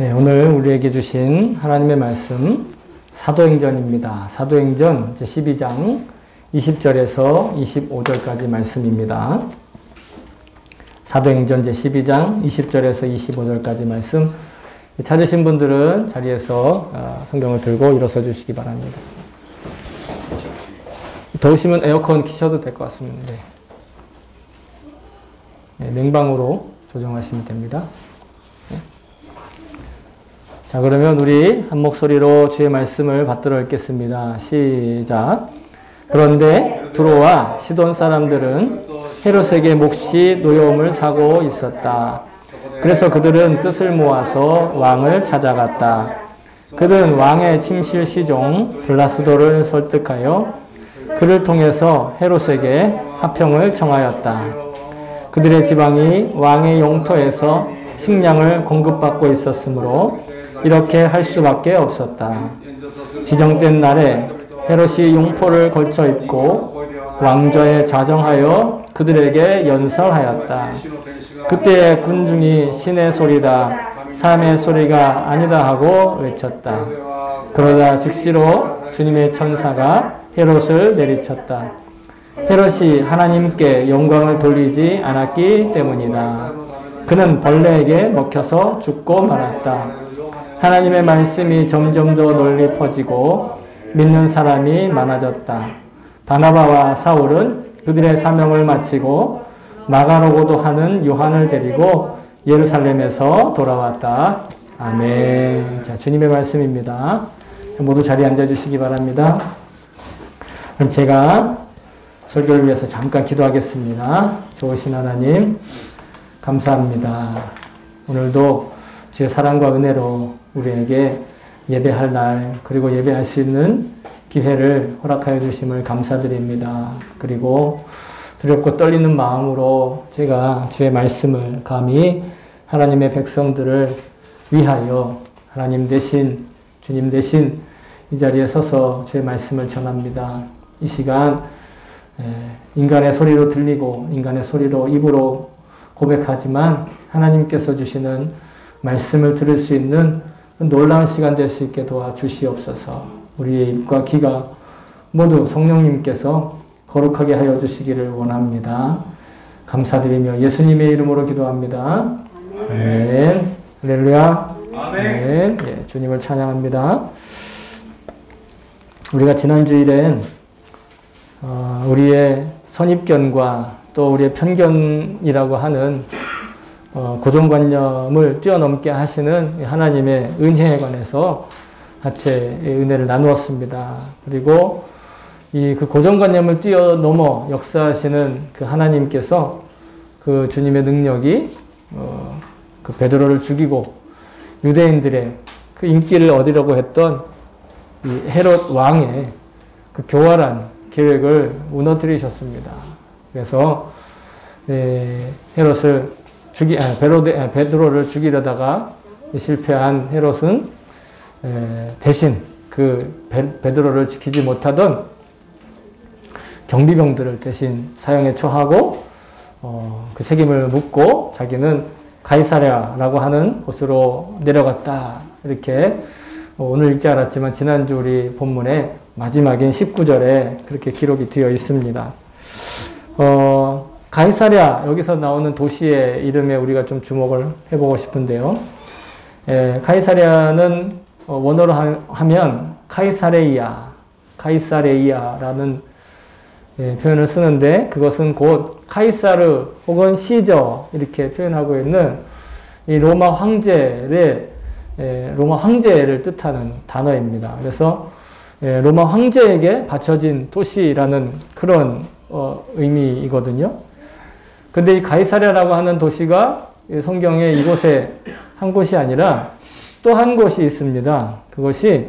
네, 오늘 우리에게 주신 하나님의 말씀 사도행전입니다. 사도행전 12장 20절에서 25절까지 말씀입니다. 사도행전 12장 20절에서 25절까지 말씀 찾으신 분들은 자리에서 성경을 들고 일어서 주시기 바랍니다. 더우시면 에어컨 켜셔도 될 것 같습니다. 네, 냉방으로 조정하시면 됩니다. 네. 자, 그러면 우리 한 목소리로 주의 말씀을 받들어 읽겠습니다. 시작. 그런데 두로와 시돈 사람들은 헤롯에게 몹시 노여움을 사고 있었다. 그래서 그들은 뜻을 모아서 왕을 찾아갔다. 그들은 왕의 침실 시종 블라스도를 설득하여 그를 통해서 헤롯에게 화평을 청하였다. 그들의 지방이 왕의 영토에서 식량을 공급받고 있었으므로 이렇게 할 수밖에 없었다. 지정된 날에 헤롯이 용포를 걸쳐 입고 왕좌에 자정하여 그들에게 연설하였다. 그때 군중이 신의 소리다, 사람의 소리가 아니다 하고 외쳤다. 그러다 즉시로 주님의 천사가 헤롯을 내리쳤다. 헤롯이 하나님께 영광을 돌리지 않았기 때문이다. 그는 벌레에게 먹혀서 죽고 말았다. 하나님의 말씀이 점점 더 널리 퍼지고 믿는 사람이 많아졌다. 바나바와 사울은 그들의 사명을 마치고 마가로고도 하는 요한을 데리고 예루살렘에서 돌아왔다. 아멘. 자, 주님의 말씀입니다. 모두 자리에 앉아주시기 바랍니다. 그럼 제가 설교를 위해서 잠깐 기도하겠습니다. 좋으신 하나님, 감사합니다. 오늘도 주의 사랑과 은혜로 우리에게 예배할 날, 그리고 예배할 수 있는 기회를 허락하여 주심을 감사드립니다. 그리고 두렵고 떨리는 마음으로 제가 주의 말씀을 감히 하나님의 백성들을 위하여 하나님 대신, 주님 대신 이 자리에 서서 주의 말씀을 전합니다. 이 시간 인간의 소리로 들리고 인간의 소리로 입으로 고백하지만 하나님께서 주시는 말씀을 들을 수 있는 놀라운 시간 될 수 있게 도와주시옵소서. 우리의 입과 귀가 모두 성령님께서 거룩하게 하여 주시기를 원합니다. 감사드리며 예수님의 이름으로 기도합니다. 아멘. 할렐루야. 아멘. 예, 주님을 찬양합니다. 우리가 지난 주일엔 우리의 선입견과 또 우리의 편견이라고 하는 고정관념을 뛰어넘게 하시는 하나님의 은혜에 관해서 같이 은혜를 나누었습니다. 그리고 그 고정관념을 뛰어넘어 역사하시는 그 하나님께서 그 주님의 능력이 그 베드로를 죽이고 유대인들의 그 인기를 얻으려고 했던 이 헤롯 왕의 그 교활한 계획을 무너뜨리셨습니다. 그래서 헤롯을 베드로를 죽이려다가 실패한 헤롯은 대신 그 베드로를 지키지 못하던 경비병들을 대신 사형에 처하고 그 책임을 묻고 자기는 가이사랴라고 하는 곳으로 내려갔다. 이렇게 오늘 읽지 않았지만 지난주 우리 본문의 마지막인 19절에 그렇게 기록이 되어 있습니다. 가이사랴, 여기서 나오는 도시의 이름에 우리가 좀 주목을 해보고 싶은데요. 가이사랴는 원어로 하면 카이사레이아라는 표현을 쓰는데 그것은 곧 카이사르 혹은 시저 이렇게 표현하고 있는 이 로마 황제를 뜻하는 단어입니다. 그래서 로마 황제에게 바쳐진 도시라는 그런 의미이거든요. 근데 이 가이사랴라고 하는 도시가 성경에 이곳에 한 곳이 아니라 또 한 곳이 있습니다. 그것이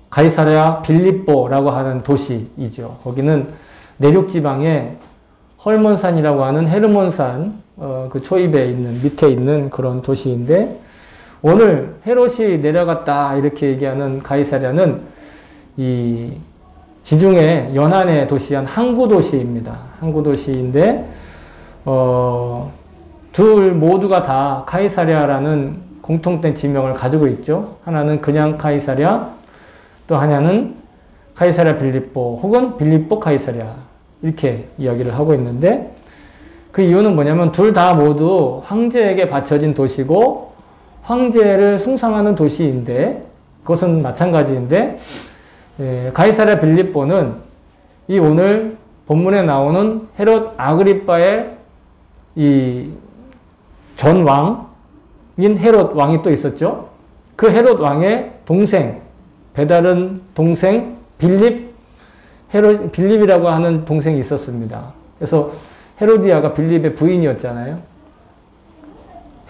가이사랴 빌립보라고 하는 도시이죠. 거기는 내륙 지방에 헐몬산이라고 하는 헤르몬산 그 초입에 있는 밑에 있는 그런 도시인데 오늘 헤롯이 내려갔다 이렇게 얘기하는 가이사랴는 이 지중해 연안에 도시한 항구 도시입니다. 항구 도시인데 둘 모두가 다 카이사랴라는 공통된 지명을 가지고 있죠. 하나는 그냥 카이사랴, 또 하나는 카이사랴 빌립보 혹은 빌립보 카이사랴 이렇게 이야기를 하고 있는데, 그 이유는 뭐냐면 둘 다 모두 황제에게 바쳐진 도시고 황제를 숭상하는 도시인데, 그것은 마찬가지인데, 가이사랴 빌립보는 이 오늘 본문에 나오는 헤롯 아그리빠의 이 전 왕인 헤롯 왕이 또 있었죠. 그 헤롯 왕의 동생, 배다른 동생 빌립이라고 하는 동생이 있었습니다. 그래서 헤로디아가 빌립의 부인이었잖아요.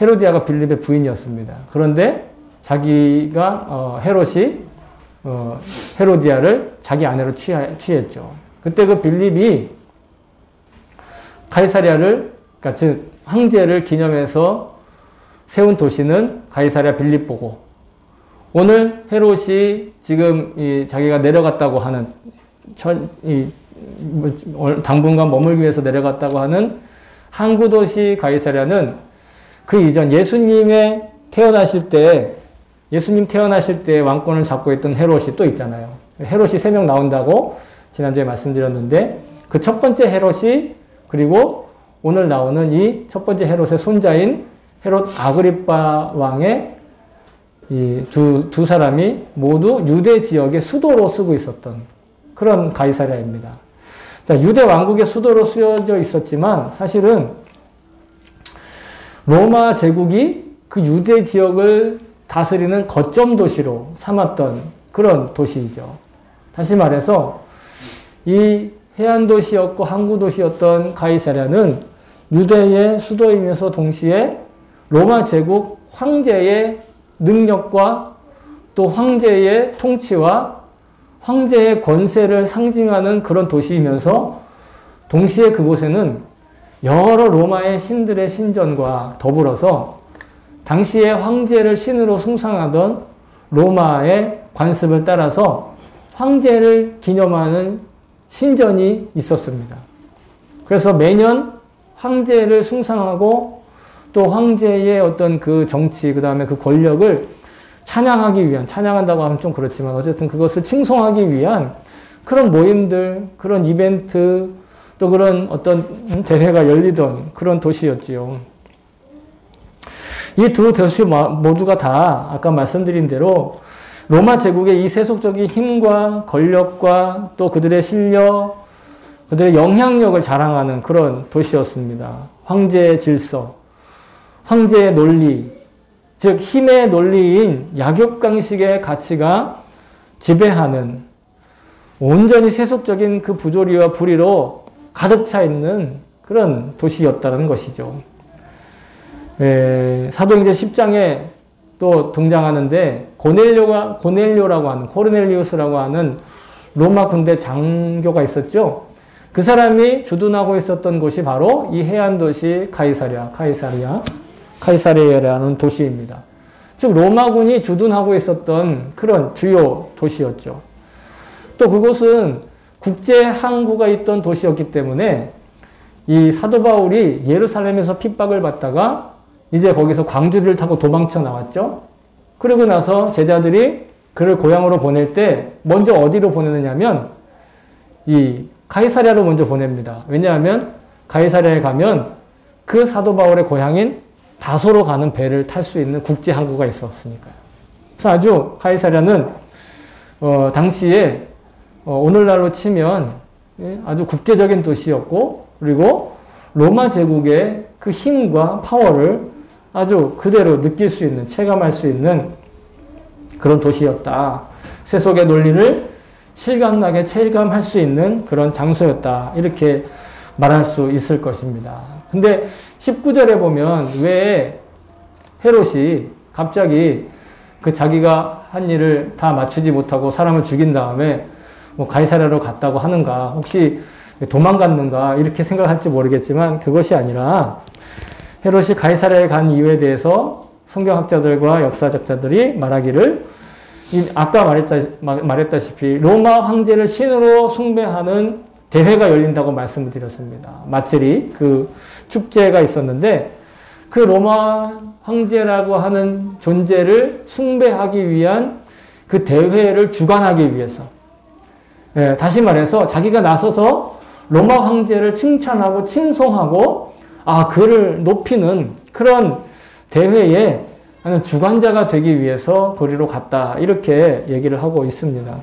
헤로디아가 빌립의 부인이었습니다. 그런데 자기가 헤롯이 헤로디아를 자기 아내로 취했죠. 그때 그 빌립이 가이사랴를, 그러니까 즉 황제를 기념해서 세운 도시는 가이사랴 빌립보고, 오늘 헤롯이 지금 자기가 내려갔다고 하는 당분간 머물기 위해서 내려갔다고 하는 항구 도시 가이사랴는 그 이전 예수님 태어나실 때 왕권을 잡고 있던 헤롯이 또 있잖아요. 헤롯이 3명 나온다고 지난주에 말씀드렸는데, 그 첫 번째 헤롯이, 그리고 오늘 나오는 이 첫 번째 헤롯의 손자인 헤롯 아그리빠 왕의 이 두 사람이 모두 유대 지역의 수도로 쓰고 있었던 그런 가이사랴입니다. 자, 유대 왕국의 수도로 쓰여져 있었지만 사실은 로마 제국이 그 유대 지역을 다스리는 거점 도시로 삼았던 그런 도시이죠. 다시 말해서 이 해안 도시였고 항구 도시였던 가이사랴는 유대의 수도이면서 동시에 로마 제국 황제의 능력과 또 황제의 통치와 황제의 권세를 상징하는 그런 도시이면서 동시에 그곳에는 여러 로마의 신들의 신전과 더불어서 당시에 황제를 신으로 숭상하던 로마의 관습을 따라서 황제를 기념하는 신전이 있었습니다. 그래서 매년 황제를 숭상하고 또 황제의 어떤 그 정치, 그 다음에 그 권력을 찬양하기 위한, 찬양한다고 하면 좀 그렇지만 어쨌든 그것을 칭송하기 위한 그런 모임들, 그런 이벤트, 또 그런 어떤 대회가 열리던 그런 도시였지요. 이 두 도시 모두가 다 아까 말씀드린 대로 로마 제국의 이 세속적인 힘과 권력과 또 그들의 실력, 그들의 영향력을 자랑하는 그런 도시였습니다. 황제의 질서, 황제의 논리, 즉 힘의 논리인 약육강식의 가치가 지배하는 온전히 세속적인 그 부조리와 불의로 가득 차 있는 그런 도시였다는 것이죠. 사도행전 10장에 또 등장하는데 코르넬리우스라고 하는 로마 군대 장교가 있었죠. 그 사람이 주둔하고 있었던 곳이 바로 이 해안 도시 카이사리아라는 도시입니다. 즉 로마군이 주둔하고 있었던 그런 주요 도시였죠. 또 그곳은 국제 항구가 있던 도시였기 때문에 이 사도 바울이 예루살렘에서 핍박을 받다가 이제 거기서 광주리를 타고 도망쳐 나왔죠. 그러고 나서 제자들이 그를 고향으로 보낼 때 먼저 어디로 보내느냐면 이 가이사랴로 먼저 보냅니다. 왜냐하면 가이사랴에 가면 그 사도 바울의 고향인 다소로 가는 배를 탈 수 있는 국제 항구가 있었으니까요. 그래서 아주 가이사랴는 당시에 오늘날로 치면 아주 국제적인 도시였고, 그리고 로마 제국의 그 힘과 파워를 아주 그대로 느낄 수 있는, 체감할 수 있는 그런 도시였다. 세속의 논리를 실감나게 체감할 수 있는 그런 장소였다. 이렇게 말할 수 있을 것입니다. 근데 19절에 보면 왜 헤롯이 갑자기 그 자기가 한 일을 다 맞추지 못하고 사람을 죽인 다음에 뭐 가이사랴로 갔다고 하는가, 혹시 도망갔는가 이렇게 생각할지 모르겠지만 그것이 아니라 헤롯이 가이사랴에 간 이유에 대해서 성경학자들과 역사적자들이 말하기를 아까 말했다시피 로마 황제를 신으로 숭배하는 대회가 열린다고 말씀을 드렸습니다. 마츠리, 그 축제가 있었는데 그 로마 황제라고 하는 존재를 숭배하기 위한 그 대회를 주관하기 위해서, 예, 다시 말해서 자기가 나서서 로마 황제를 칭찬하고 칭송하고 그를 높이는 그런 대회에 하는 주관자가 되기 위해서 도리로 갔다, 이렇게 얘기를 하고 있습니다.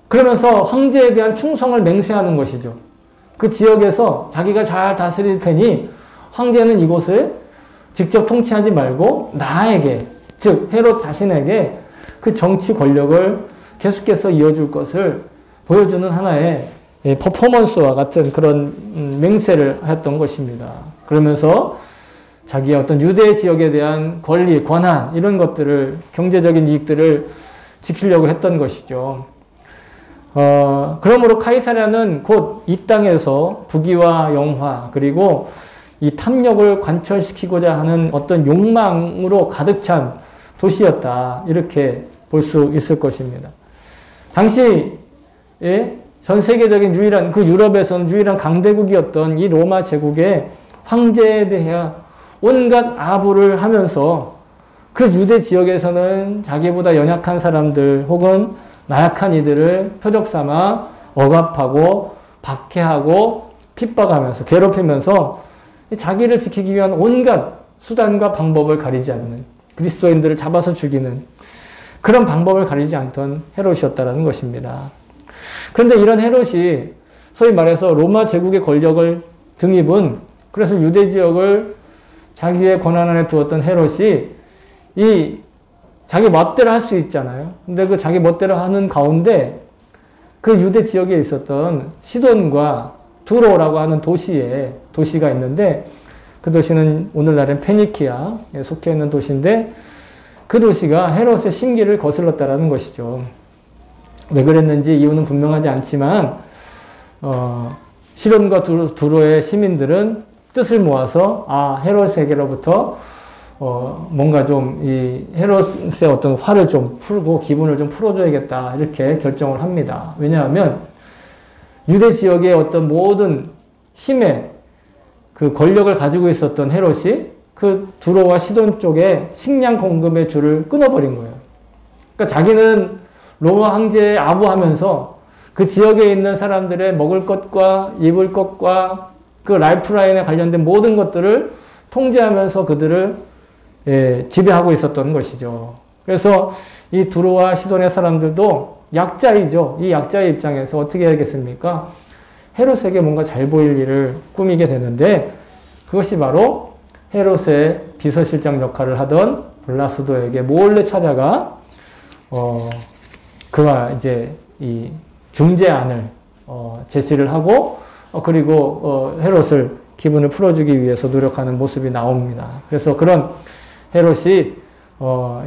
그러면서 황제에 대한 충성을 맹세하는 것이죠. 그 지역에서 자기가 잘 다스릴 테니 황제는 이곳을 직접 통치하지 말고 나에게, 즉 헤롯 자신에게 그 정치 권력을 계속해서 이어줄 것을 보여주는 하나의 퍼포먼스와 같은 그런 맹세를 했던 것입니다. 그러면서 자기의 어떤 유대 지역에 대한 권리, 권한, 이런 것들을, 경제적인 이익들을 지키려고 했던 것이죠. 그러므로 카이사랴는 곧 이 땅에서 부귀와 영화, 그리고 이 탐욕을 관철시키고자 하는 어떤 욕망으로 가득 찬 도시였다, 이렇게 볼 수 있을 것입니다. 당시 전 세계적인 유일한, 그 유럽에서는 유일한 강대국이었던 이 로마 제국의 황제에 대해 온갖 아부를 하면서 그 유대 지역에서는 자기보다 연약한 사람들 혹은 나약한 이들을 표적 삼아 억압하고 박해하고 핍박하면서 괴롭히면서 자기를 지키기 위한 온갖 수단과 방법을 가리지 않는, 그리스도인들을 잡아서 죽이는 그런 방법을 가리지 않던 헤롯이었다는 것입니다. 그런데 이런 헤롯이 소위 말해서 로마 제국의 권력을 등입은, 그래서 유대 지역을 자기의 권한 안에 두었던 헤롯이 이 자기 멋대로 할 수 있잖아요. 근데 그 자기 멋대로 하는 가운데 그 유대 지역에 있었던 시돈과 두로라고 하는 도시가 있는데, 그 도시는 오늘날은 페니키아에 속해 있는 도시인데, 그 도시가 헤롯의 심기를 거슬렀다라는 것이죠. 왜 그랬는지 이유는 분명하지 않지만 시돈과 두로의 시민들은 뜻을 모아서 헤롯에게로부터 뭔가 좀 이 헤롯의 어떤 화를 좀 풀고 기분을 좀 풀어줘야겠다, 이렇게 결정을 합니다. 왜냐하면 유대 지역의 어떤 모든 힘의 그 권력을 가지고 있었던 헤롯이 그 두로와 시돈 쪽에 식량 공급의 줄을 끊어버린 거예요. 그러니까 자기는 로마 황제에 아부하면서 그 지역에 있는 사람들의 먹을 것과 입을 것과 그 라이프라인에 관련된 모든 것들을 통제하면서 그들을 지배하고 있었던 것이죠. 그래서 이 두로와 시돈의 사람들도 약자이죠. 이 약자의 입장에서 어떻게 해야겠습니까? 헤롯에게 뭔가 잘 보일 일을 꾸미게 되는데, 그것이 바로 헤롯의 비서실장 역할을 하던 블라스도에게 몰래 찾아가 그와 이제 이 중재안을 제시를 하고 그리고 헤롯을 기분을 풀어주기 위해서 노력하는 모습이 나옵니다. 그래서 그런 헤롯이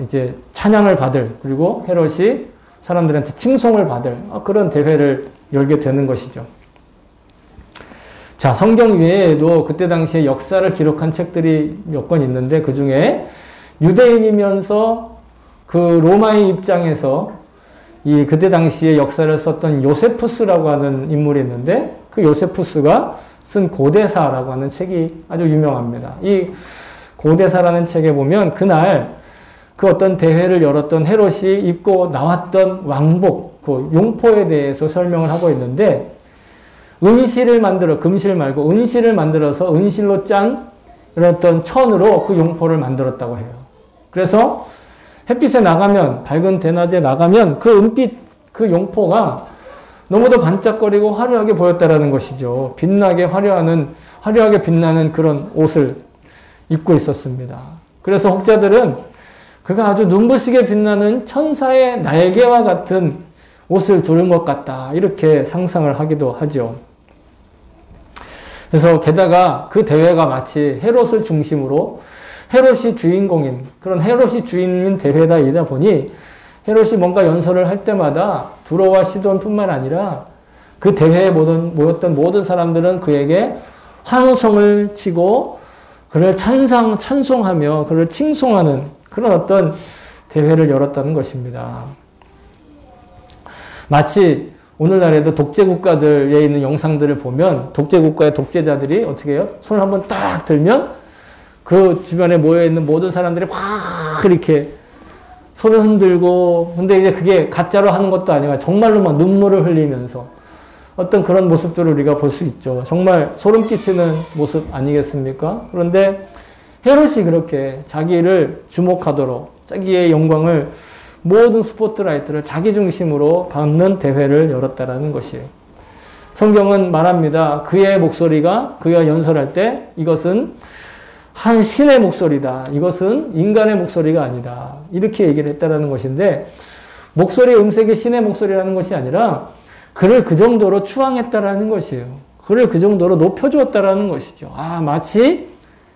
이제 찬양을 받을, 그리고 헤롯이 사람들한테 칭송을 받을 그런 대회를 열게 되는 것이죠. 자, 성경 외에도 그때 당시에 역사를 기록한 책들이 몇 권 있는데, 그 중에 유대인이면서 그 로마의 입장에서 이 그때 당시에 역사를 썼던 요세푸스라고 하는 인물이 있는데, 그 요세푸스가 쓴 고대사라고 하는 책이 아주 유명합니다. 이 고대사라는 책에 보면 그날 그 어떤 대회를 열었던 헤롯이 입고 나왔던 왕복, 그 용포에 대해서 설명을 하고 있는데, 은실을 만들어, 금실 말고 은실을 만들어서 은실로 짠 이런 어떤 천으로 그 용포를 만들었다고 해요. 그래서 햇빛에 나가면, 밝은 대낮에 나가면 그 은빛, 그 용포가 너무도 반짝거리고 화려하게 보였다라는 것이죠. 화려하게 빛나는 그런 옷을 입고 있었습니다. 그래서 혹자들은 그가 아주 눈부시게 빛나는 천사의 날개와 같은 옷을 두른 것 같다, 이렇게 상상을 하기도 하죠. 그래서 게다가 그 대회가 마치 헤롯을 중심으로 헤롯이 주인공인, 그런 헤롯이 주인인 대회이다 보니 헤롯이 뭔가 연설을 할 때마다 두로와 시돈뿐만 아니라 그 대회에 모였던 모든 사람들은 그에게 환호성을 치고 그를 찬송하며 그를 칭송하는 그런 어떤 대회를 열었다는 것입니다. 마치 오늘날에도 독재 국가들에 있는 영상들을 보면 독재 국가의 독재자들이 어떻게 해요? 손을 한번 딱 들면 그 주변에 모여있는 모든 사람들이 확 이렇게 손을 흔들고, 근데 이제 그게 가짜로 하는 것도 아니라 정말로 막 눈물을 흘리면서 어떤 그런 모습들을 우리가 볼 수 있죠. 정말 소름 끼치는 모습 아니겠습니까? 그런데 헤롯이 그렇게 자기를 주목하도록 자기의 영광을 모든 스포트라이트를 자기 중심으로 받는 대회를 열었다라는 것이에요. 성경은 말합니다. 그의 목소리가 그가 연설할 때 이것은 한 신의 목소리다. 이것은 인간의 목소리가 아니다. 이렇게 얘기를 했다라는 것인데, 목소리의 음색이 신의 목소리라는 것이 아니라 그를 그 정도로 추앙했다라는 것이에요. 그를 그 정도로 높여주었다라는 것이죠. 아, 마치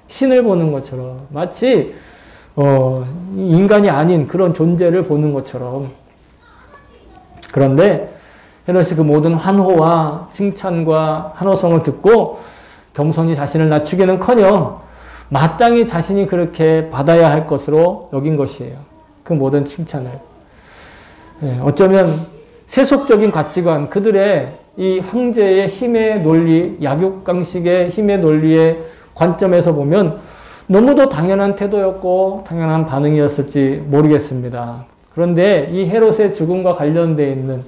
신을 보는 것처럼, 마치 인간이 아닌 그런 존재를 보는 것처럼. 그런데 헤롯이 그 모든 환호와 칭찬과 환호성을 듣고 겸손히 자신을 낮추기는커녕 마땅히 자신이 그렇게 받아야 할 것으로 여긴 것이에요. 그 모든 칭찬을. 어쩌면 세속적인 가치관, 그들의 이 황제의 힘의 논리, 약육강식의 힘의 논리의 관점에서 보면 너무도 당연한 태도였고 당연한 반응이었을지 모르겠습니다. 그런데 이 헤롯의 죽음과 관련되어 있는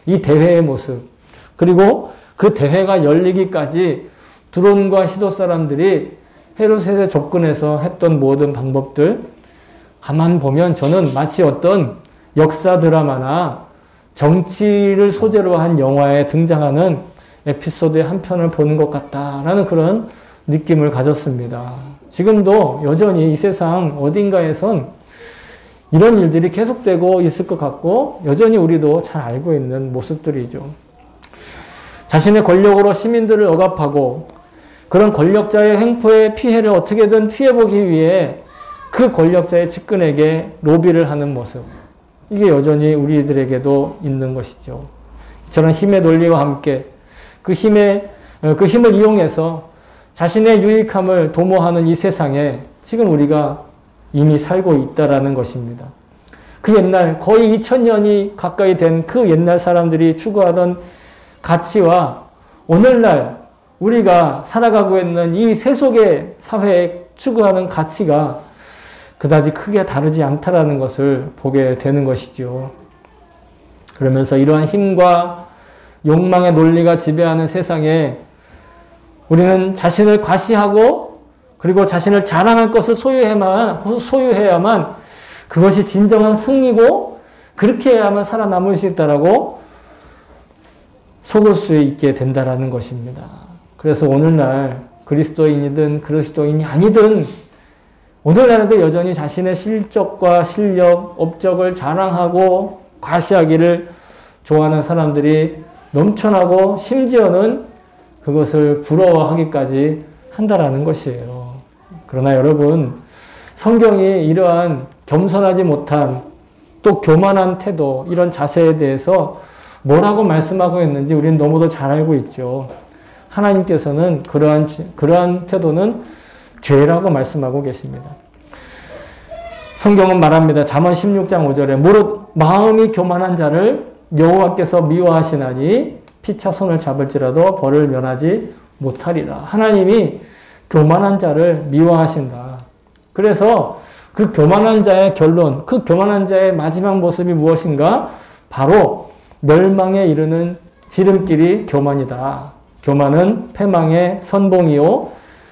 이 대회의 모습, 그리고 그 대회가 열리기까지 두론과 시도 사람들이 헤롯에 접근해서 했던 모든 방법들 가만 보면 저는 마치 어떤 역사 드라마나 정치를 소재로 한 영화에 등장하는 에피소드의 한 편을 보는 것 같다라는 그런 느낌을 가졌습니다. 지금도 여전히 이 세상 어딘가에선 이런 일들이 계속되고 있을 것 같고 여전히 우리도 잘 알고 있는 모습들이죠. 자신의 권력으로 시민들을 억압하고 그런 권력자의 횡포의 피해를 어떻게든 피해보기 위해 그 권력자의 측근에게 로비를 하는 모습, 이게 여전히 우리들에게도 있는 것이죠. 저런 힘의 논리와 함께 그 힘을 이용해서 자신의 유익함을 도모하는 이 세상에 지금 우리가 이미 살고 있다라는 것입니다. 그 옛날 거의 2000년이 가까이 된 그 옛날 사람들이 추구하던 가치와 오늘날 우리가 살아가고 있는 이 세속의 사회에 추구하는 가치가 그다지 크게 다르지 않다라는 것을 보게 되는 것이죠. 그러면서 이러한 힘과 욕망의 논리가 지배하는 세상에 우리는 자신을 과시하고 그리고 자신을 자랑할 것을 소유해야만 그것이 진정한 승리고 그렇게 해야만 살아남을 수 있다라고 속을 수 있게 된다라는 것입니다. 그래서 오늘날 그리스도인이든 그리스도인이 아니든 오늘날에도 여전히 자신의 실적과 실력, 업적을 자랑하고 과시하기를 좋아하는 사람들이 넘쳐나고 심지어는 그것을 부러워하기까지 한다라는 것이에요. 그러나 여러분, 성경이 이러한 겸손하지 못한 또 교만한 태도, 이런 자세에 대해서 뭐라고 말씀하고 있는지 우리는 너무도 잘 알고 있죠. 하나님께서는 그러한 태도는 죄라고 말씀하고 계십니다. 성경은 말합니다. 잠언 16장 5절에 무릇 마음이 교만한 자를 여호와께서 미워하시나니 피차 손을 잡을지라도 벌을 면하지 못하리라. 하나님이 교만한 자를 미워하신다. 그래서 그 교만한 자의 결론, 그 교만한 자의 마지막 모습이 무엇인가? 바로 멸망에 이르는 지름길이 교만이다. 교만은 패망의 선봉이요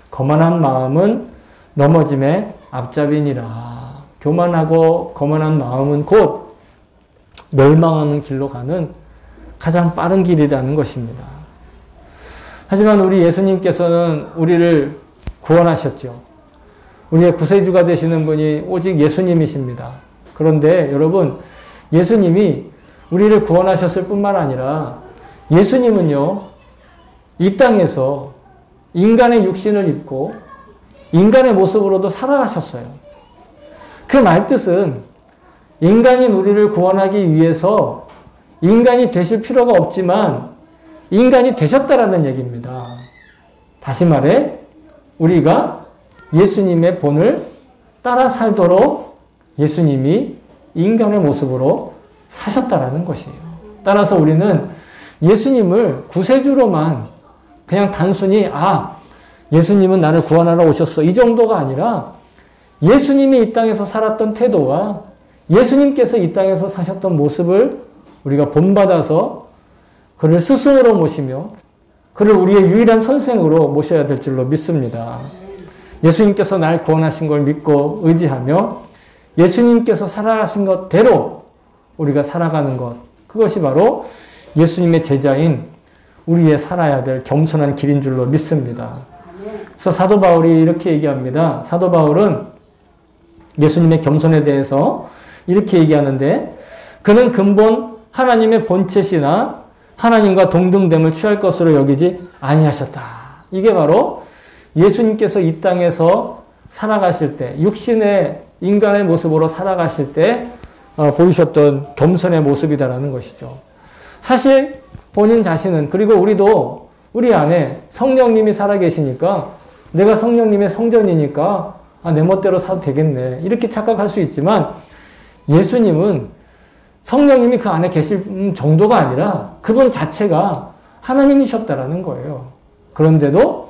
거만한 마음은 넘어짐의 앞잡이니라. 교만하고 거만한 마음은 곧 멸망하는 길로 가는 가장 빠른 길이라는 것입니다. 하지만 우리 예수님께서는 우리를 구원하셨죠. 우리의 구세주가 되시는 분이 오직 예수님이십니다. 그런데 여러분, 예수님이 우리를 구원하셨을 뿐만 아니라 예수님은요, 이 땅에서 인간의 육신을 입고 인간의 모습으로도 살아가셨어요. 그 말뜻은 인간인 우리를 구원하기 위해서 인간이 되실 필요가 없지만 인간이 되셨다라는 얘기입니다. 다시 말해 우리가 예수님의 본을 따라 살도록 예수님이 인간의 모습으로 사셨다라는 것이에요. 따라서 우리는 예수님을 구세주로만 그냥 단순히 예수님은 나를 구원하러 오셨어 이 정도가 아니라 예수님이 이 땅에서 살았던 태도와 예수님께서 이 땅에서 사셨던 모습을 우리가 본받아서 그를 스승으로 모시며 그를 우리의 유일한 선생으로 모셔야 될 줄로 믿습니다. 예수님께서 날 구원하신 걸 믿고 의지하며 예수님께서 살아가신 것대로 우리가 살아가는 것, 그것이 바로 예수님의 제자인 우리의 살아야 될 겸손한 길인 줄로 믿습니다. 그래서 사도 바울이 이렇게 얘기합니다. 사도 바울은 예수님의 겸손에 대해서 이렇게 얘기하는데 그는 근본 하나님의 본체시나 하나님과 동등됨을 취할 것으로 여기지 아니하셨다. 이게 바로 예수님께서 이 땅에서 살아가실 때 육신의 인간의 모습으로 살아가실 때 보이셨던 겸손의 모습이다라는 것이죠. 사실 본인 자신은 그리고 우리도 우리 안에 성령님이 살아계시니까 내가 성령님의 성전이니까 내 멋대로 사도 되겠네 이렇게 착각할 수 있지만 예수님은 성령님이 그 안에 계실 정도가 아니라 그분 자체가 하나님이셨다라는 거예요. 그런데도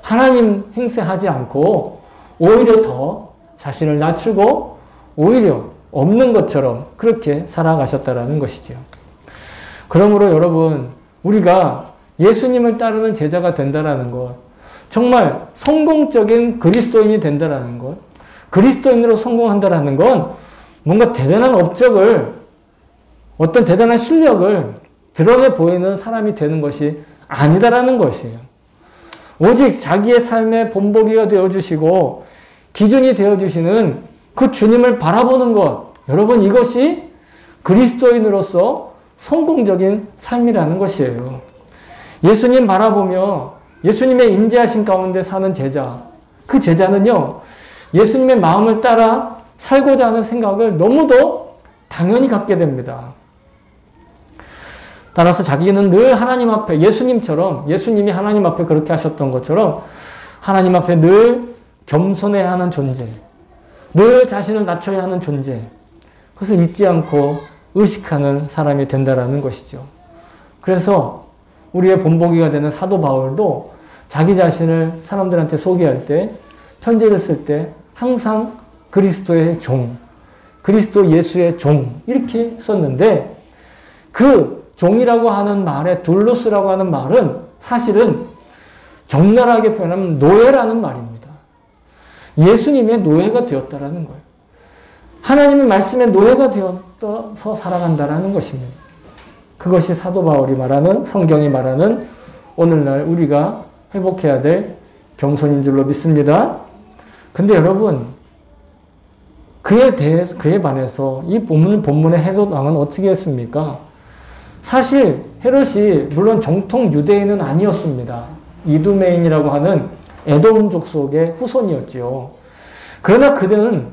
하나님 행세하지 않고 오히려 더 자신을 낮추고 오히려 없는 것처럼 그렇게 살아가셨다라는 것이죠. 그러므로 여러분 우리가 예수님을 따르는 제자가 된다라는 것, 정말 성공적인 그리스도인이 된다라는 것, 그리스도인으로 성공한다라는 건 뭔가 대단한 업적을 어떤 대단한 실력을 드러내 보이는 사람이 되는 것이 아니다라는 것이에요. 오직 자기의 삶의 본보기가 되어주시고 기준이 되어주시는 그 주님을 바라보는 것, 여러분 이것이 그리스도인으로서 성공적인 삶이라는 것이에요. 예수님 바라보며 예수님의 임재하신 가운데 사는 제자, 그 제자는요 예수님의 마음을 따라 살고자 하는 생각을 너무도 당연히 갖게 됩니다. 따라서 자기는 늘 하나님 앞에 예수님처럼 예수님이 하나님 앞에 그렇게 하셨던 것처럼 하나님 앞에 늘 겸손해야 하는 존재, 늘 자신을 낮춰야 하는 존재, 그것을 잊지 않고 의식하는 사람이 된다라는 것이죠. 그래서 우리의 본보기가 되는 사도 바울도 자기 자신을 사람들한테 소개할 때 편지를 쓸 때 항상 그리스도의 종, 그리스도 예수의 종 이렇게 썼는데 그 종이라고 하는 말에 둘루스라고 하는 말은 사실은 적나라하게 표현하면 노예라는 말입니다. 예수님의 노예가 되었다라는 거예요. 하나님의 말씀에 노예가 되어서 살아간다라는 것입니다. 그것이 사도 바울이 말하는 성경이 말하는 오늘날 우리가 회복해야 될 겸손인 줄로 믿습니다. 근데 여러분 그에 반해서 이 본문의 헤롯 왕은 어떻게 했습니까? 사실 헤롯이 물론 정통 유대인은 아니었습니다. 이두메인이라고 하는 에돔 족속의 후손이었지요. 그러나 그는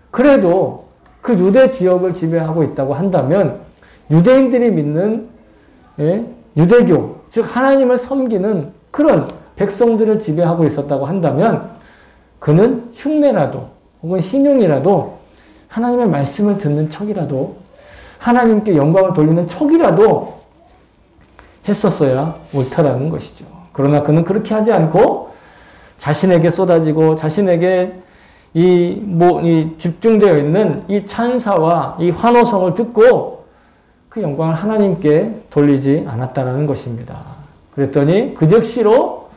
그래도 그 유대 지역을 지배하고 있다고 한다면 유대인들이 믿는 유대교, 즉 하나님을 섬기는 그런 백성들을 지배하고 있었다고 한다면 그는 흉내라도 혹은 신용이라도 하나님의 말씀을 듣는 척이라도 하나님께 영광을 돌리는 척이라도 했었어야 옳다라는 것이죠. 그러나 그는 그렇게 하지 않고 자신에게 쏟아지고 자신에게 이 집중되어 있는 이 찬사와 이 환호성을 듣고 그 영광을 하나님께 돌리지 않았다는 것입니다. 그랬더니 그 즉시로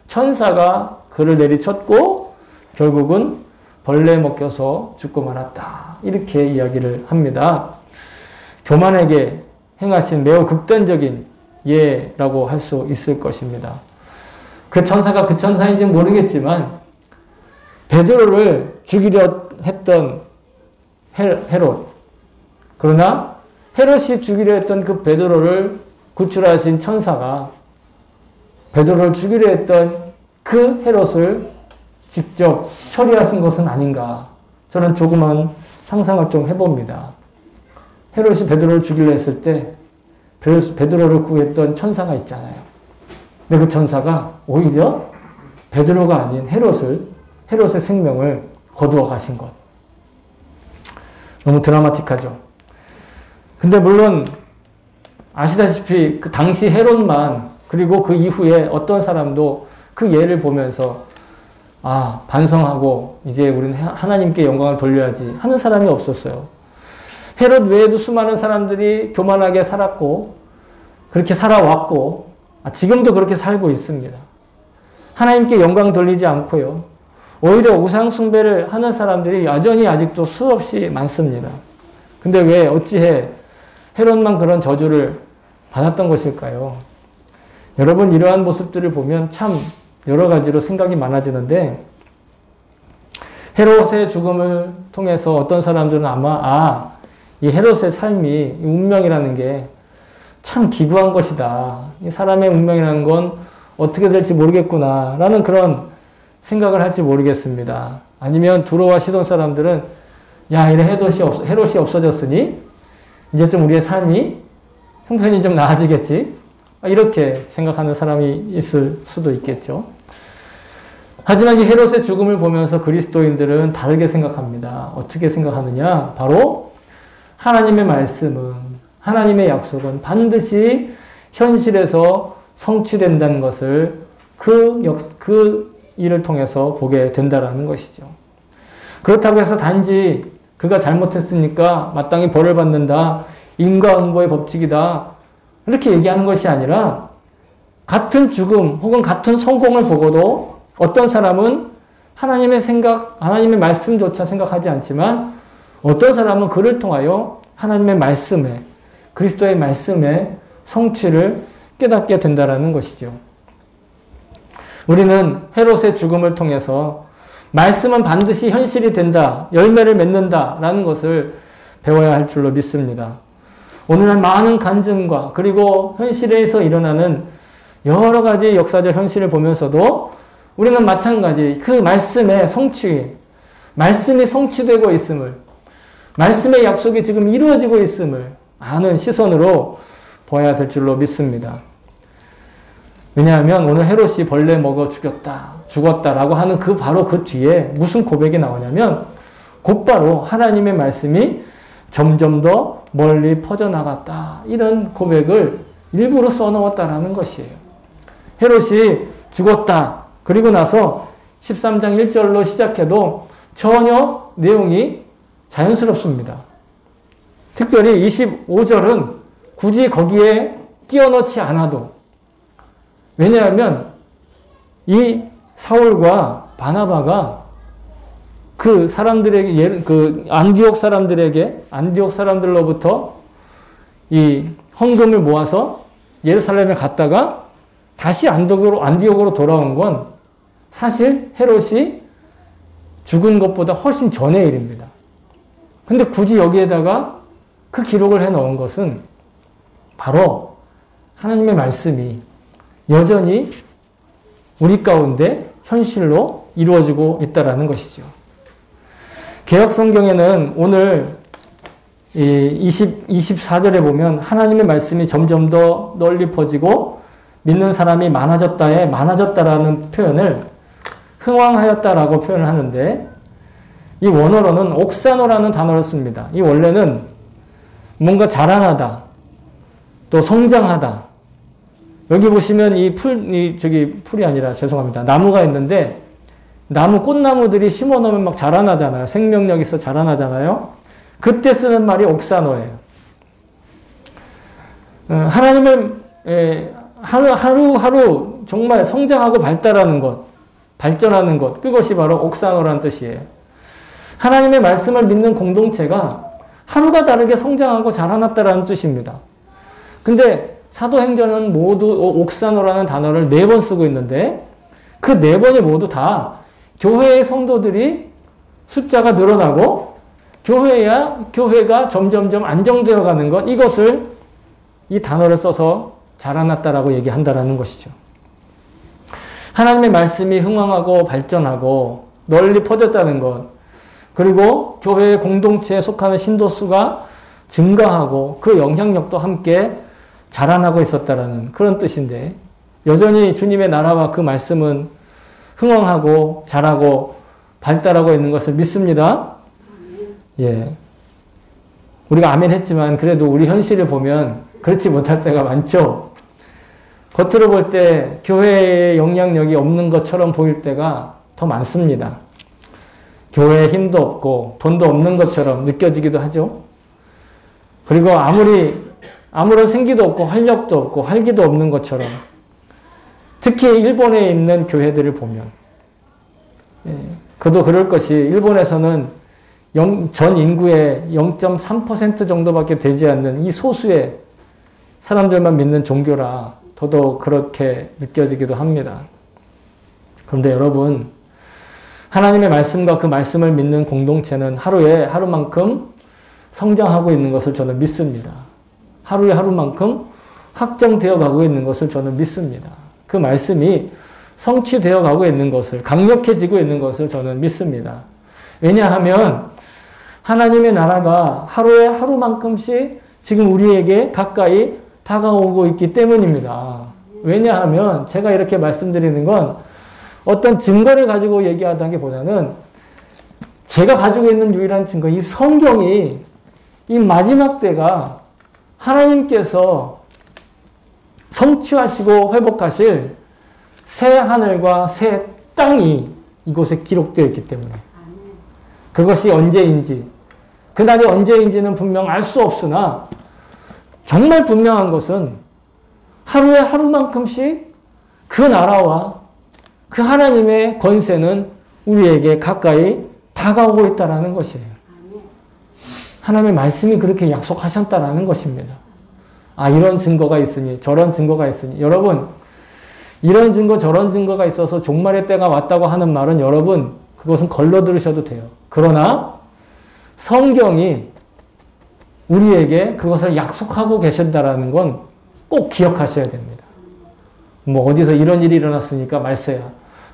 천사가 그를 내리쳤고 결국은 벌레 먹혀서 죽고 말았다. 이렇게 이야기를 합니다. 교만에게 행하신 매우 극단적인 예라고 할 수 있을 것입니다. 그 천사가 그 천사인지는 모르겠지만 베드로를 죽이려 했던 헤롯, 그러나 헤롯이 죽이려 했던 그 베드로를 구출하신 천사가 베드로를 죽이려 했던 그 헤롯을 직접 처리하신 것은 아닌가, 저는 조그만 상상을 좀 해봅니다. 헤롯이 베드로를 죽이려 했을 때 베드로를 구했던 천사가 있잖아요. 근데 그 천사가 오히려 베드로가 아닌 헤롯의 생명을 거두어 가신 것. 너무 드라마틱하죠. 근데 물론 아시다시피 그 당시 헤롯만 그리고 그 이후에 어떤 사람도 그 예를 보면서 아, 반성하고 이제 우리는 하나님께 영광을 돌려야지 하는 사람이 없었어요. 헤롯 외에도 수많은 사람들이 교만하게 살았고 그렇게 살아왔고 지금도 그렇게 살고 있습니다. 하나님께 영광 돌리지 않고요. 오히려 우상 숭배를 하는 사람들이 여전히 아직도 수없이 많습니다. 근데 왜 어찌해 헤롯만 그런 저주를 받았던 것일까요? 여러분 이러한 모습들을 보면 참 여러 가지로 생각이 많아지는데 헤롯의 죽음을 통해서 어떤 사람들은 아마 이 헤롯의 삶이 이 운명이라는 게 참 기구한 것이다. 이 사람의 운명이라는 건 어떻게 될지 모르겠구나 라는 그런 생각을 할지 모르겠습니다. 아니면 두로와 시돈 사람들은 야 이래 헤롯이 없어졌으니 이제 좀 우리의 삶이 형편이 좀 나아지겠지 이렇게 생각하는 사람이 있을 수도 있겠죠. 하지만 이 헤롯의 죽음을 보면서 그리스도인들은 다르게 생각합니다. 어떻게 생각하느냐? 바로 하나님의 말씀은 하나님의 약속은 반드시 현실에서 성취된다는 것을 그 일을 통해서 보게 된다는 것이죠. 그렇다고 해서 단지 그가 잘못했으니까 마땅히 벌을 받는다. 인과응보의 법칙이다. 이렇게 얘기하는 것이 아니라 같은 죽음 혹은 같은 성공을 보고도 어떤 사람은 하나님의 생각, 하나님의 말씀조차 생각하지 않지만 어떤 사람은 그를 통하여 하나님의 말씀에 그리스도의 말씀의 성취를 깨닫게 된다는 것이죠. 우리는 헤롯의 죽음을 통해서 말씀은 반드시 현실이 된다, 열매를 맺는다라는 것을 배워야 할 줄로 믿습니다. 오늘날 많은 간증과 그리고 현실에서 일어나는 여러 가지 역사적 현실을 보면서도 우리는 마찬가지 그 말씀의 성취, 말씀이 성취되고 있음을, 말씀의 약속이 지금 이루어지고 있음을 아는 시선으로 보아야 될 줄로 믿습니다. 왜냐하면 오늘 헤롯이 벌레 먹어 죽었다라고 하는 바로 그 뒤에 무슨 고백이 나오냐면 곧바로 하나님의 말씀이 점점 더 멀리 퍼져나갔다. 이런 고백을 일부러 써놓았다라는 것이에요. 헤롯이 죽었다. 그리고 나서 13장 1절로 시작해도 전혀 내용이 자연스럽습니다. 특별히 25절은 굳이 거기에 끼워 넣지 않아도 왜냐하면 이 사울과 바나바가 그 사람들에게 안디옥 사람들로부터 이 헌금을 모아서 예루살렘에 갔다가 다시 안디옥으로 돌아온 건 사실 헤롯이 죽은 것보다 훨씬 전의 일입니다. 근데 굳이 여기에다가 그 기록을 해 놓은 것은 바로 하나님의 말씀이 여전히 우리 가운데 현실로 이루어지고 있다는 것이죠. 개역 성경에는 오늘 24절에 보면 하나님의 말씀이 점점 더 널리 퍼지고 믿는 사람이 많아졌다라는 표현을 흥왕하였다라고 표현을 하는데 이 원어로는 옥사노라는 단어를 씁니다. 이 원래는 뭔가 자라나다, 또 성장하다. 여기 보시면 풀이 아니라 죄송합니다. 나무가 있는데 꽃나무들이 심어 놓으면 막 자라나잖아요. 생명력 있어 자라나잖아요. 그때 쓰는 말이 옥사노예요. 하나님의 하루하루 정말 성장하고 발전하는 것, 그것이 바로 옥사노라는 뜻이에요. 하나님의 말씀을 믿는 공동체가 하루가 다르게 성장하고 자라났다라는 뜻입니다. 근데 사도행전은 모두 옥사노라는 단어를 4번 쓰고 있는데 그 4번이 모두 다 교회의 성도들이 숫자가 늘어나고 교회가 점점점 안정되어 가는 것, 이것을 이 단어를 써서 자라났다라고 얘기한다라는 것이죠. 하나님의 말씀이 흥왕하고 발전하고 널리 퍼졌다는 것, 그리고 교회의 공동체에 속하는 신도수가 증가하고 그 영향력도 함께 자라나고 있었다라는 그런 뜻인데 여전히 주님의 나라와 그 말씀은 흥왕하고 자라고 발달하고 있는 것을 믿습니다. 예. 우리가 아멘 했지만 그래도 우리 현실을 보면 그렇지 못할 때가 많죠. 겉으로 볼 때 교회에 영향력이 없는 것처럼 보일 때가 더 많습니다. 교회에 힘도 없고 돈도 없는 것처럼 느껴지기도 하죠. 그리고 아무런 생기도 없고 활력도 없고 활기도 없는 것처럼, 특히 일본에 있는 교회들을 보면, 그도 그럴 것이 일본에서는 전 인구의 0.3% 정도밖에 되지 않는 이 소수의 사람들만 믿는 종교라 더더욱 그렇게 느껴지기도 합니다. 그런데 여러분, 하나님의 말씀과 그 말씀을 믿는 공동체는 하루에 하루만큼 성장하고 있는 것을 저는 믿습니다. 하루에 하루만큼 확정되어 가고 있는 것을 저는 믿습니다. 그 말씀이 성취되어 가고 있는 것을, 강력해지고 있는 것을 저는 믿습니다. 왜냐하면 하나님의 나라가 하루에 하루만큼씩 지금 우리에게 가까이 다가오고 있기 때문입니다. 왜냐하면 제가 이렇게 말씀드리는 건 어떤 증거를 가지고 얘기하다기보다는 제가 가지고 있는 유일한 증거, 이 성경이 이 마지막 때가 하나님께서 성취하시고 회복하실 새 하늘과 새 땅이 이곳에 기록되어 있기 때문에, 그것이 언제인지, 그날이 언제인지는 분명 알 수 없으나 정말 분명한 것은 하루에 하루만큼씩 그 나라와 그 하나님의 권세는 우리에게 가까이 다가오고 있다는 것이에요. 하나님의 말씀이 그렇게 약속하셨다는 것입니다. 아, 이런 증거가 있으니 저런 증거가 있으니. 여러분, 이런 증거 저런 증거가 있어서 종말의 때가 왔다고 하는 말은 여러분, 그것은 걸러 들으셔도 돼요. 그러나 성경이 우리에게 그것을 약속하고 계신다는 건 꼭 기억하셔야 됩니다. 뭐 어디서 이런 일이 일어났으니까 말세야,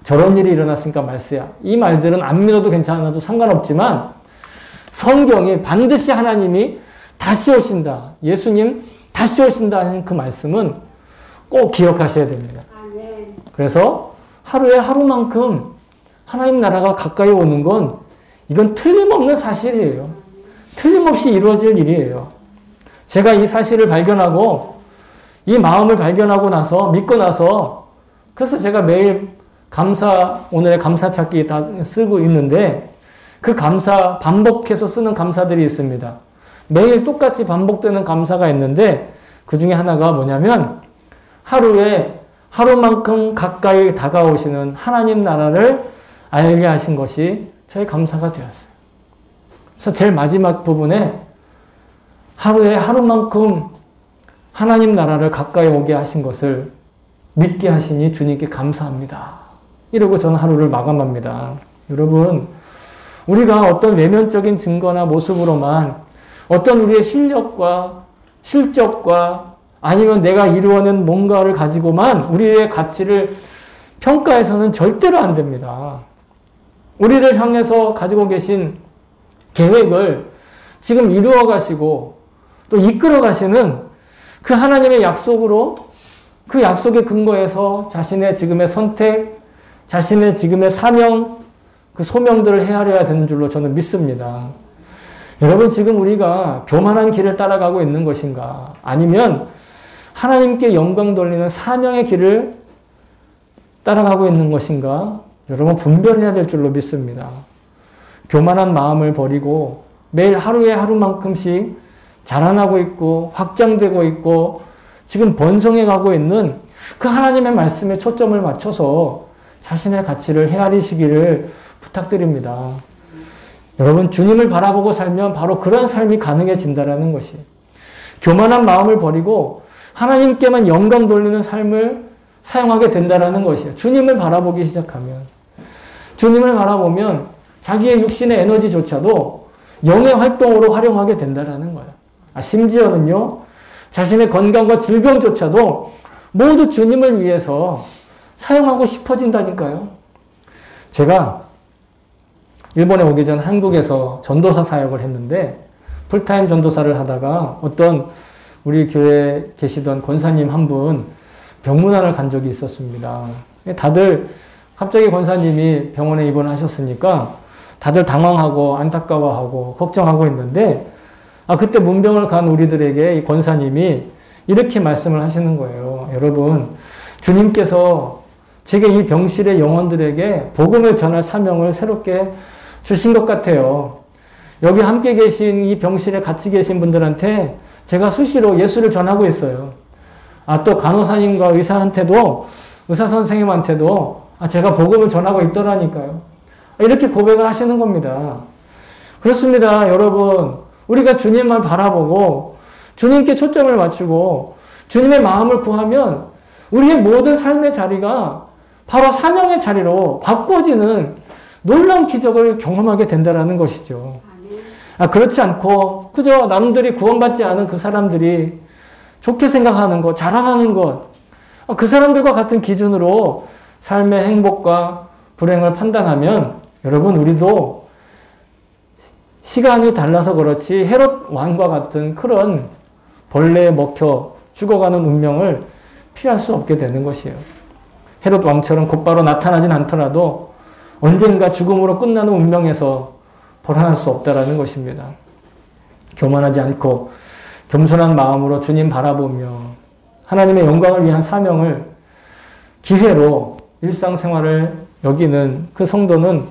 저런 일이 일어났으니까 말세야, 이 말들은 안 믿어도 괜찮아도 상관없지만 성경이 반드시 하나님이 다시 오신다, 예수님 다시 오신다 하는 그 말씀은 꼭 기억하셔야 됩니다. 그래서 하루에 하루만큼 하나님 나라가 가까이 오는 건 이건 틀림없는 사실이에요. 틀림없이 이루어질 일이에요. 제가 이 사실을 발견하고 이 마음을 발견하고 나서, 믿고 나서, 그래서 제가 매일 오늘의 감사 찾기 다 쓰고 있는데, 그 감사, 반복해서 쓰는 감사들이 있습니다. 매일 똑같이 반복되는 감사가 있는데, 그 중에 하나가 뭐냐면, 하루에 하루만큼 가까이 다가오시는 하나님 나라를 알게 하신 것이 저의 감사가 되었어요. 그래서 제일 마지막 부분에 하루에 하루만큼 하나님 나라를 가까이 오게 하신 것을 믿게 하시니 주님께 감사합니다. 이러고 저는 하루를 마감합니다. 여러분, 우리가 어떤 외면적인 증거나 모습으로만 어떤 우리의 실력과 실적과 아니면 내가 이루어낸 뭔가를 가지고만 우리의 가치를 평가해서는 절대로 안 됩니다. 우리를 향해서 가지고 계신 계획을 지금 이루어 가시고 또 이끌어 가시는 그 하나님의 약속으로, 그 약속에 근거해서 자신의 지금의 선택, 자신의 지금의 사명, 그 소명들을 헤아려야 되는 줄로 저는 믿습니다. 여러분, 지금 우리가 교만한 길을 따라가고 있는 것인가? 아니면 하나님께 영광 돌리는 사명의 길을 따라가고 있는 것인가? 여러분, 분별해야 될 줄로 믿습니다. 교만한 마음을 버리고 매일 하루에 하루만큼씩 자라나고 있고 확장되고 있고 지금 번성해 가고 있는 그 하나님의 말씀에 초점을 맞춰서 자신의 가치를 헤아리시기를 부탁드립니다. 여러분, 주님을 바라보고 살면 바로 그런 삶이 가능해진다는 것이, 교만한 마음을 버리고 하나님께만 영광 돌리는 삶을 사용하게 된다는 것이에요. 주님을 바라보기 시작하면, 주님을 바라보면 자기의 육신의 에너지조차도 영의 활동으로 활용하게 된다는 거예요. 심지어는요, 자신의 건강과 질병조차도 모두 주님을 위해서 사용하고 싶어진다니까요. 제가 일본에 오기 전 한국에서 전도사 사역을 했는데, 풀타임 전도사를 하다가 어떤 우리 교회에 계시던 권사님 한 분 병문안을 간 적이 있었습니다. 다들 갑자기 권사님이 병원에 입원하셨으니까 다들 당황하고 안타까워하고 걱정하고 있는데, 그때 문병을 간 우리들에게 이 권사님이 이렇게 말씀을 하시는 거예요. 여러분, 주님께서 제게 이 병실의 영혼들에게 복음을 전할 사명을 새롭게 주신 것 같아요. 여기 함께 계신 이 병실에 같이 계신 분들한테 제가 수시로 예수를 전하고 있어요. 또 간호사님과 의사한테도, 의사 선생님한테도 제가 복음을 전하고 있더라니까요. 이렇게 고백을 하시는 겁니다. 그렇습니다. 여러분, 우리가 주님만 바라보고 주님께 초점을 맞추고 주님의 마음을 구하면 우리의 모든 삶의 자리가 바로 사명의 자리로 바꿔지는 놀라운 기적을 경험하게 된다는 것이죠. 그렇지 않고 그저 남들이 구원받지 않은 그 사람들이 좋게 생각하는 것, 자랑하는 것, 그 사람들과 같은 기준으로 삶의 행복과 불행을 판단하면 여러분, 우리도 시간이 달라서 그렇지 헤롯 왕과 같은 그런 벌레에 먹혀 죽어가는 운명을 피할 수 없게 되는 것이에요. 헤롯 왕처럼 곧바로 나타나진 않더라도 언젠가 죽음으로 끝나는 운명에서 벗어날 수 없다라는 것입니다. 교만하지 않고 겸손한 마음으로 주님 바라보며 하나님의 영광을 위한 사명을 기회로 일상생활을 여기는 그 성도는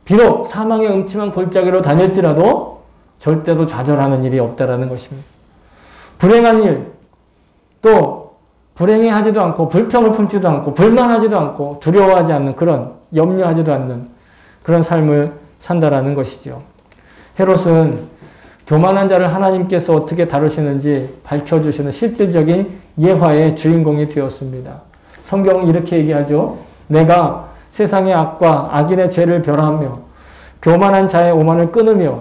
비록 사망의 음침한 골짜기로 다닐지라도 절대로 좌절하는 일이 없다라는 것입니다. 불행한 일, 또 불행해하지도 않고 불평을 품지도 않고 불만하지도 않고 두려워하지 않는 그런, 염려하지도 않는 그런 삶을 산다라는 것이죠. 헤롯은 교만한 자를 하나님께서 어떻게 다루시는지 밝혀주시는 실질적인 예화의 주인공이 되었습니다. 성경은 이렇게 얘기하죠. 내가 세상의 악과 악인의 죄를 멸하며 교만한 자의 오만을 끊으며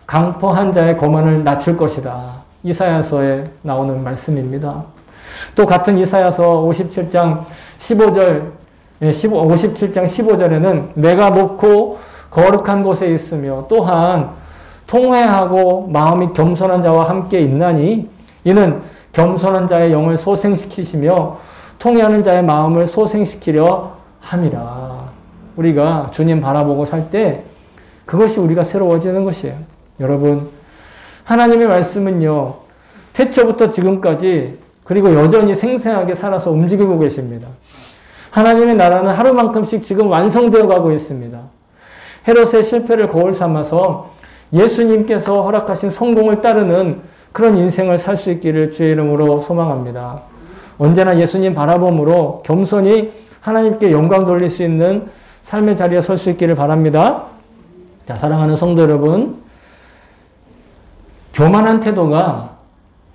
강포한 자의 거만을 낮출 것이다. 이사야서에 나오는 말씀입니다. 또 같은 이사야서 57장 15절에는 내가 높고 거룩한 곳에 있으며 또한 통회하고 마음이 겸손한 자와 함께 있나니 이는 겸손한 자의 영을 소생시키시며 통회하는 자의 마음을 소생시키려 함이라. 우리가 주님 바라보고 살 때 그것이 우리가 새로워지는 것이에요. 여러분, 하나님의 말씀은요, 태초부터 지금까지 그리고 여전히 생생하게 살아서 움직이고 계십니다. 하나님의 나라는 하루만큼씩 지금 완성되어 가고 있습니다. 헤롯의 실패를 거울 삼아서 예수님께서 허락하신 성공을 따르는 그런 인생을 살 수 있기를 주의 이름으로 소망합니다. 언제나 예수님 바라봄으로 겸손히 하나님께 영광 돌릴 수 있는 삶의 자리에 설 수 있기를 바랍니다. 자, 사랑하는 성도 여러분, 교만한 태도가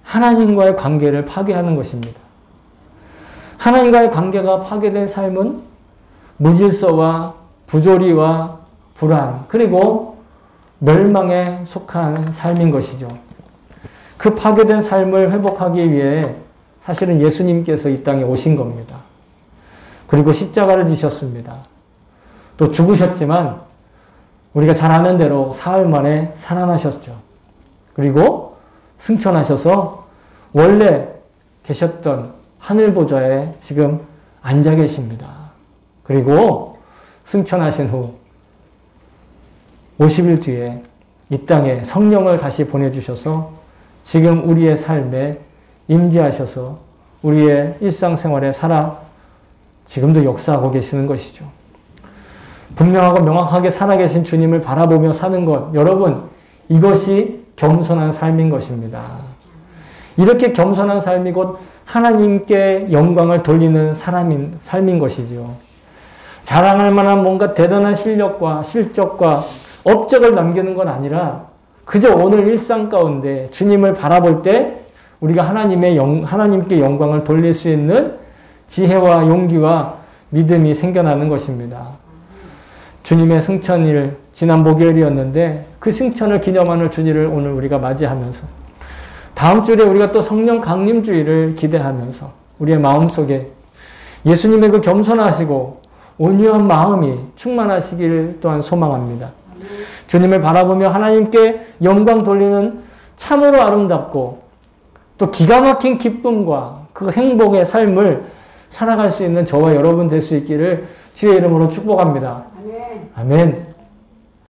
하나님과의 관계를 파괴하는 것입니다. 하나님과의 관계가 파괴된 삶은 무질서와 부조리와 불안, 그리고 멸망에 속한 삶인 것이죠. 그 파괴된 삶을 회복하기 위해 사실은 예수님께서 이 땅에 오신 겁니다. 그리고 십자가를 지셨습니다. 또 죽으셨지만 우리가 잘 아는 대로 사흘 만에 살아나셨죠. 그리고 승천하셔서 원래 계셨던 하늘 보좌에 지금 앉아 계십니다. 그리고 승천하신 후 50일 뒤에 이 땅에 성령을 다시 보내주셔서 지금 우리의 삶에 임재하셔서 우리의 일상생활에 살아 지금도 역사하고 계시는 것이죠. 분명하고 명확하게 살아계신 주님을 바라보며 사는 것, 여러분, 이것이 겸손한 삶인 것입니다. 이렇게 겸손한 삶이 곧 하나님께 영광을 돌리는 삶인 것이죠. 자랑할 만한 뭔가 대단한 실력과 실적과 업적을 남기는 건 아니라 그저 오늘 일상 가운데 주님을 바라볼 때 우리가 하나님께 영광을 돌릴 수 있는 지혜와 용기와 믿음이 생겨나는 것입니다. 주님의 승천일, 지난 목요일이었는데 그 승천을 기념하는 주일을 오늘 우리가 맞이하면서 다음 주에 우리가 또 성령 강림주일을 기대하면서 우리의 마음속에 예수님의 그 겸손하시고 온유한 마음이 충만하시길 또한 소망합니다. 주님을 바라보며 하나님께 영광 돌리는 참으로 아름답고 또 기가 막힌 기쁨과 그 행복의 삶을 살아갈 수 있는 저와 여러분 될 수 있기를 주의 이름으로 축복합니다. 아멘. 아멘.